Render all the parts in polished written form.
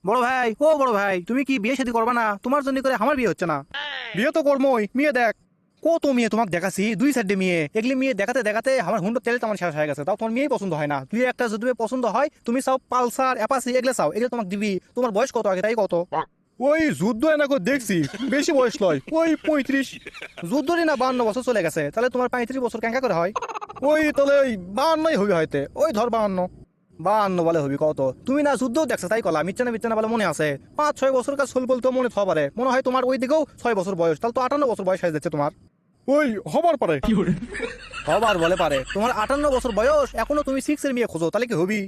বড় ভাই তুমি কি বিয়ে শাদী করবা না? তোমার জন্য করে আমার বিয়ে হচ্ছে না। বিয়ে তো করবোই, মেয়ে দেখ। কত মেয়ে তোমাকে দেখাছি, দুই সাইডে মেয়ে, এগুলি মেয়ে দেখাতে দেখাতে আমার হুন্ডো তেল তেমন শেষ হয়ে গেছে। তাও তোমার মেয়েই পছন্দ হয় না। তুই একটা যদি পছন্দ হয় তুমি চাও পালসার অ্যাপাসি, এগুলো চাও, এগুলো তোমাকে দিবি। তোমার বয়স কত আগে তাই কত? ওই যুদ্ধ এনা করে দেখছি, বেশি বয়স নয়, ওই 35। যুদ্ধরই না 52 বছর চলে গেছে, তাহলে তোমার 35 বছর কেঙ্কা করে হয়? ওই তাহলে ওই 52ই হবে হয়তো, ওই ধর 52। 52 বলে হবি কত? তুমি না যুদ্ধ দেখছো তাই কলা, মিচ্ছানা বলে মনে আছে। 5-6 বছর কাজ চল বলতে মনে থবারে মনে হয় তোমার ওই দিকেও 6 বছর বয়স, তাহলে তো 58 বছর বয়স হয়ে যাচ্ছে তোমার। ওই হবার পারে। আবার বলে পারে তোমার 58 বছর বয়স, এখনো তুমি 6 এর মেয়ে খোঁজো, তাহলে কি হবি?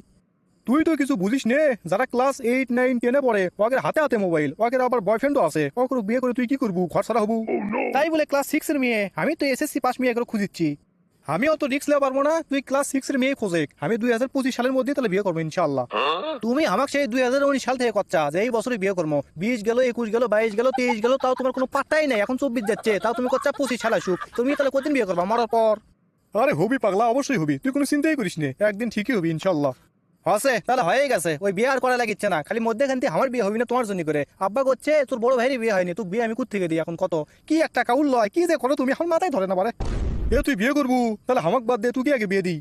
তুই তো কিছু বুঝিস নে, যারা ক্লাস 8, 9, 10-এ পড়ে ওকে হাতে হাতে মোবাইল, ওকে আবার বয়ফ্রেন্ডও আছে, ওকে বিয়ে করে তুই কি করবু? ঘর ছাড়া হবু। তাই বলে ক্লাস 6 এর মেয়ে? আমি তো এসএসসি পাস মেয়ে করে খুঁজিচ্ছি। আমি অত রিস্ক নেওয়া পারবো না, তুই ক্লাস 6 এর মেয়ে খোঁজে। আমি 2025 সালের মধ্যে তাহলে বিয়ে করবো ইনশাল্লাহ। তুমি আমাকে সেই 2019 সাল থেকে করছা যে এই বছরে বিয়ে করবো। 20 গেল, 21 গেল, 22 গেল, 23 গেল, তাও তোমার কোনো পাত্তাই নাই। এখন 24 যাচ্ছে, তাও তুমি করছা 25 সাল আসুক। তুমি তাহলে কতদিন বিয়ে করবা মরার পর? আরে হবি পাগলা, অবশ্যই হবি, তুই কোনো চিন্তাই করিস নে, একদিন ঠিকই হবি ইনশাল্লাহ। হসে তাহলে হয়ে গেছে, ওই বিয়ে আর করা লাগিচ্ছে না। খালি মধ্যেখান থেকে আমার বিয়ে হবি না তোমার জন্য করে। আব্বা করছে তোর বড় ভাইয়ের বিয়ে হয়নি, তুই বিয়ে আমি কোথা থেকে দিই? এখন কত কি একটা কাউল লয়, কি যে করো তুমি, এখন মাথায় ধরে না পারে। এ তুই বিয়ে করবু, তাহলে হামাক বাদ দে, তুই কি আগে বিয়ে দিই?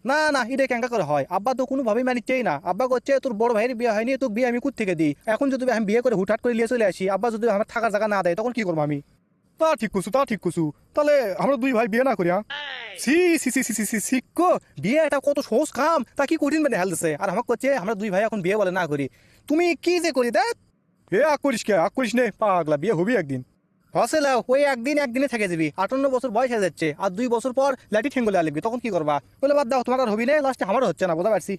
না না, এটা কেঙ্কা করে হয়? আব্বা তো কোনোভাবেই মানিচ্ছেই না। আব্বা করছে তোর বড় ভাইয়ের বিয়ে হয়নি, তোর বিয়ে আমি কোথা থেকে দিই? এখন যদি আমি বিয়ে করে হুটহাট করে নিয়ে চলে আসি, আব্বা যদি আমার থাকার জায়গা না দেয়, তখন কি করবো আমি? তা ঠিক করছু, তা ঠিক করছু, তাহলে আমরা দুই ভাই বিয়ে না করি? সি সি সি সি সি সি সি কো, বিয়ে এটা কত সহজ কাম, তা কি কঠিন মানে হেলতেছে? আর আমাকে করছে আমরা দুই ভাই এখন বিয়ে বলে না করি। তুমি কি যে করি দেখ। এ আগ করিস কে, আগ করিস নে পাগলা, বিয়ে হবি একদিন। হসে লাও, ওই একদিনে থেকে যাবি। 58 বছর বয়স হয়ে যাচ্ছে, আর 2 বছর পর লাঠি ঠেঙ্গলে আলিবি, তখন কি করবা? বলে বাদ দাও, তোমার আর হবি না, লাস্টে আমারও হচ্ছে না, বুঝতে পারছি।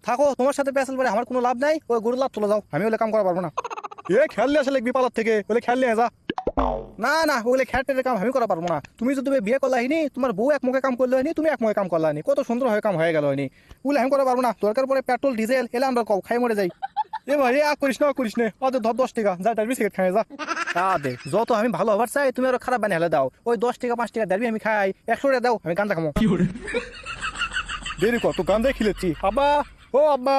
থাকো, তোমার সাথে পেছাল পরে আমার কোনো লাভ নাই। ওই গরুর লাভ চলে যাও, আমি ওলে কাম করা পারবো না। এ খেললে আসে লিখবি পালার থেকে, বলে খেললে যা। না না, ওগুলো খ্যাটের কাম আমি করা পারবো না। তুমি যদি বিয়ে করলা হয়নি, তোমার বউ এক মুখে কাম করলে হয়নি, তুমি এক মুখে কাম করলা হয়নি, কত সুন্দর হয়ে কাম হয়ে গেল হয়নি। ওগুলো আমি করা পারবো না। দরকার পরে পেট্রোল ডিজেল এলে আমরা খাই মরে যাই। এ ভাই এ আগ করিস না, আগ করিস নে, ওদের ধর 10 টাকা, যা ডারবি সিগারেট খাই যা। তা দে, যত আমি ভালো হবার চাই তুমি আরো খারাপ বানিয়ে হেলে দাও। ওই 10 টাকা 5 টাকা দেবি আমি খাই, 100 টাকা দাও আমি গান্দা খামো। দেরি কর, তো গান দিয়ে খিলেছি। আব্বা, ও আব্বা।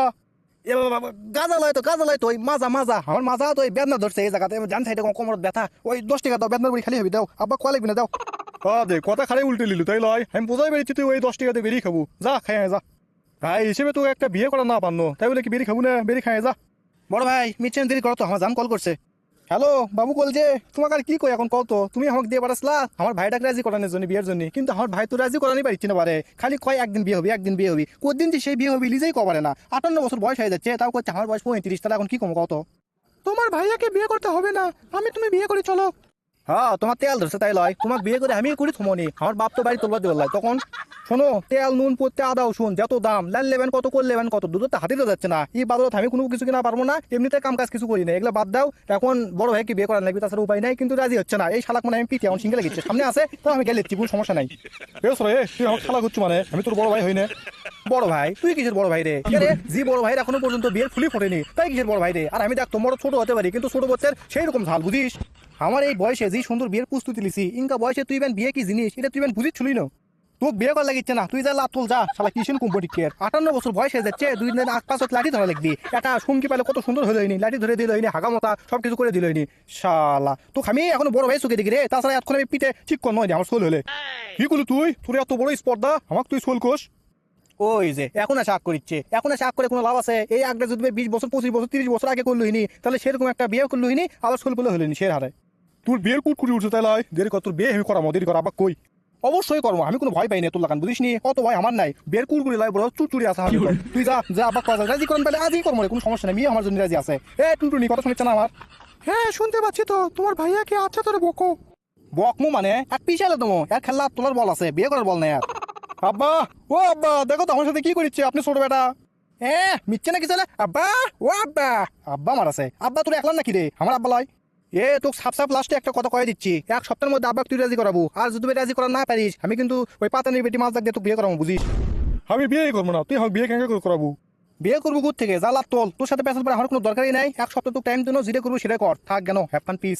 এ বাবা, গাজা লয় তো ওই মাজা মাজা, আমার মাজা তো ওই বেদনা ধরছে এই জায়গাতে, জান সাইডে কোমর ব্যথা। ওই 10 টাকা দাও, বেদনার বড়ি খালি হবি দাও। আব্বা কোয়া লাগবি না, দাও। দে কথা খারাই উল্টে লিলু, তাই লয় আমি বোঝাই বেরিয়েছি তুই ওই 10 টাকাতে বেরিয়ে খাবো, যা খাই যা। ভাই হিসেবে তোকে একটা বিয়ে করা না পারনো, তাই বলে কি বেরিয়ে খাবো না? বেরিয়ে খাই যা। বড় ভাই মিচ্ছেন দেরি করো তো, আমার জান কল করছে। হ্যালো বাবু, কল যে তোমাকে আর কি কই এখন, কল তো তুমি আমাকে দিয়ে পারাসলা আমার ভাইটাকে রাজি করানোর জন্য, বিয়ের জন্য। কিন্তু আমার ভাই তো রাজি করানি পারছি না পারে, খালি কয় একদিন বিয়ে হবি, একদিন বিয়ে হবি। কদিন যে সেই বিয়ে হবি নিজেই কবারে না। 58 বছর বয়স হয়ে যাচ্ছে, তাও করছে আমার বয়স 35, তাহলে এখন কি কম কত? তোমার ভাইয়াকে বিয়ে করতে হবে না, আমি তুমি বিয়ে করি চলো। হ্যাঁ, তোমার তেল ধরছে তাই লয়, তোমাকে বিয়ে করে আমি করি থমনি। আমার বাপ তো বাড়ি তোলবা দেওয়ার তখন। শোনো, তেল নুন পড়তে আদাও শুন, যত দাম, লাল লেবেন কত, কর লেবেন কত, দুধ তো হাতে তো যাচ্ছে না। এই বাদলত আমি কোনো কিছু কিনা পারবো না, এমনিতে কাম কাজ কিছু করি না, এগুলো বাদ দাও। এখন বড় ভাইকে বিয়ে করার লাগবে, তাছাড়া উপায় নাই। কিন্তু রাজি হচ্ছে না, এই শালাক মানে আমি পিঠে এখন সিঙ্গেলে গেছে, সামনে আছে তো আমি গেলে কোনো সমস্যা নাই। বেশ রে, তুই আমার খেলা করছো মানে, আমি তোর বড় ভাই হই না? বড় ভাই? তুই কিসের বড় ভাই রে? জি বড় ভাই এখনো পর্যন্ত বিয়ের ফুলি ফোটেনি, তাই কিসের বড় ভাই রে? আর আমি দেখ তোমারও ছোট হতে পারি, কিন্তু ছোট বাচ্চার সেই রকম ঝাল বুঝিস। আমার এই বয়সে যে সুন্দর বিয়ের প্রস্তুতি লিছি, ইনকা বয়সে তুই বেন বিয়ে কি জিনিস এটা তুই বেন বুঝিচ্ছুলি না। তোকে বিয়ে করা লাগিচ্ছে না, তুই যা লাভ তোল যা, শালা কিসেন কোম্পানিকের। 58 বছর বয়স হয়ে যাচ্ছে, 2 দিন আগ পাঁচত লাঠি ধরা লাগবি। একটা সঙ্গী পাইলে কত সুন্দর হইলইনি, লাঠি ধরে দিলইনি, হাগামতা সবকিছু করে দিলইনি। শালা তো আমি এখনো বড় ভাই চোখে দেখি রে, তাছাড়া এখন আমি পিঠে ঠিক কর নয় আমার সোল হলে। কি করলি তুই? তোর এত বড় স্পর্ধা, আমাকে তুই সোল কোষ? ওই যে এখন এসে আগ করিচ্ছে, এখন এসে আগ করে কোনো লাভ আছে? এই আগটা যদি 20 বছর 25 বছর 30 বছর আগে করলো হইনি, তাহলে সেরকম একটা বিয়ে করলো হইনি, আবার সোল পেলে হইনি সে হারে। তোর বিয়ের কুটকুটি উঠছে তাই লয়, দেরি কর, তোর বিয়ে আমি করামো, দেরি কর আবার কই। অবশ্যই করবো, আমি কোনো ভয় পাই না তোর লাগান, বুঝিস নি? অত ভয় আমার নাই। বের কুরকুরি লাই বড় চুরচুরি আছে আমার ভিতর। তুই যা যা, আব্বা কাজ রাজি করুন পেলে আজই করবো, কোনো সমস্যা নেই, মেয়ে আমার জন্য রাজি আছে। এ টুনটুনি কথা শুনছে না আমার? হ্যাঁ শুনতে পাচ্ছি তো, তোমার ভাইয়াকে আচ্ছা তোর বকো। বকমু মানে এক পিছালে তুমি এক খেলা তোলার বল আছে, বিয়ে করার বল নাই আর। আব্বা, ও আব্বা দেখো তো আমার সাথে কি করিচ্ছে আপনি ছোট বেটা। মিথ্যে নাকি চলে আব্বা? ও আব্বা, আব্বা মারাছে। আব্বা তোর একলা নাকি রে? আমার আব্বা লয়। তোকে সাপ সাপ লাস্টে একটা কথা কয়ে দিচ্ছি, 1 সপ্তাহের মধ্যে আব্বা তুই রাজি করাবো। আর যদি তুই রাজি করা না পারিস, আমি কিন্তু ওই পাতানির বেটি মাছ দাগ দিয়ে তোকে বিয়ে করাবো, বুঝিস? আমি বিয়ে করবো না, তুই আমাকে বিয়ে কেন করাবো? বিয়ে করবো কোথ থেকে? যা লাভ তোল, তোর সাথে পেছাল পরে আমার কোনো দরকারই নাই। 1 সপ্তাহ তোকে টাইম দিনো, যেটা করবো সেটা কর, থাক কেন, হ্যাভ ফান পিস।